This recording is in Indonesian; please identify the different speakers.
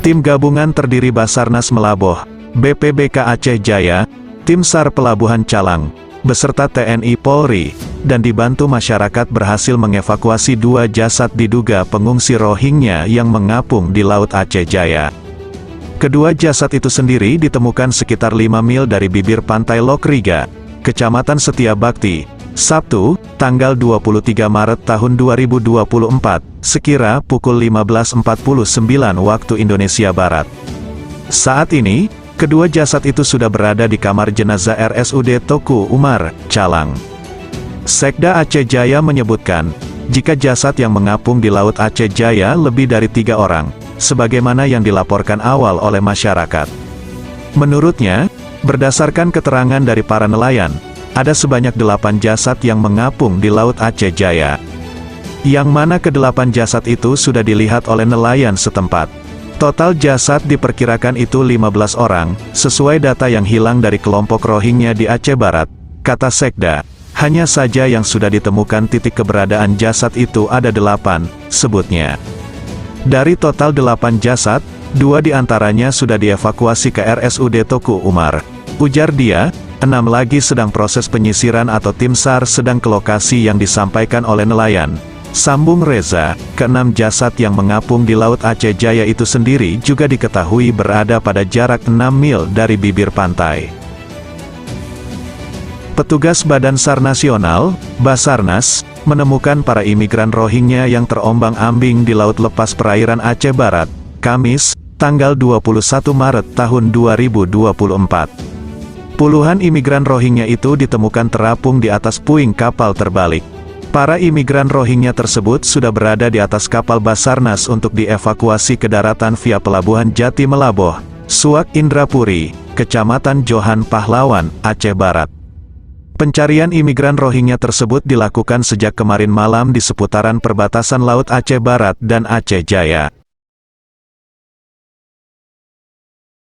Speaker 1: Tim gabungan terdiri Basarnas Melaboh, BPBK Aceh Jaya, Tim SAR Pelabuhan Calang, beserta TNI Polri, dan dibantu masyarakat berhasil mengevakuasi 2 jasad diduga pengungsi Rohingya yang mengapung di Laut Aceh Jaya. Kedua jasad itu sendiri ditemukan sekitar 5 mil dari bibir pantai Lokriga, Kecamatan Setiabakti, Sabtu, tanggal 23 Maret tahun 2024, sekira pukul 15.49 waktu Indonesia Barat. Saat ini, kedua jasad itu sudah berada di kamar jenazah RSUD Toku Umar, Calang. Sekda Aceh Jaya menyebutkan, jika jasad yang mengapung di Laut Aceh Jaya lebih dari 3 orang, sebagaimana yang dilaporkan awal oleh masyarakat. Menurutnya, berdasarkan keterangan dari para nelayan, ada sebanyak 8 jasad yang mengapung di Laut Aceh Jaya. Yang mana ke-8 jasad itu sudah dilihat oleh nelayan setempat. Total jasad diperkirakan itu 15 orang, sesuai data yang hilang dari kelompok Rohingya di Aceh Barat, kata Sekda. Hanya saja yang sudah ditemukan titik keberadaan jasad itu ada 8, sebutnya. Dari total 8 jasad, 2 diantaranya sudah dievakuasi ke RSUD Toku Umar. Ujar dia, 6 lagi sedang proses penyisiran atau tim SAR sedang ke lokasi yang disampaikan oleh nelayan. Sambung Reza, ke-6 jasad yang mengapung di Laut Aceh Jaya itu sendiri juga diketahui berada pada jarak 6 mil dari bibir pantai. Petugas Badan SAR Nasional, Basarnas, menemukan para imigran Rohingya yang terombang-ambing di Laut Lepas Perairan Aceh Barat, Kamis, tanggal 21 Maret tahun 2024. Puluhan imigran Rohingya itu ditemukan terapung di atas puing kapal terbalik. Para imigran Rohingya tersebut sudah berada di atas kapal Basarnas untuk dievakuasi ke daratan via Pelabuhan Jati Melaboh, Suak Indrapuri, Kecamatan Johan Pahlawan, Aceh Barat. Pencarian imigran Rohingya tersebut dilakukan sejak kemarin malam di seputaran perbatasan Laut Aceh Barat dan Aceh Jaya.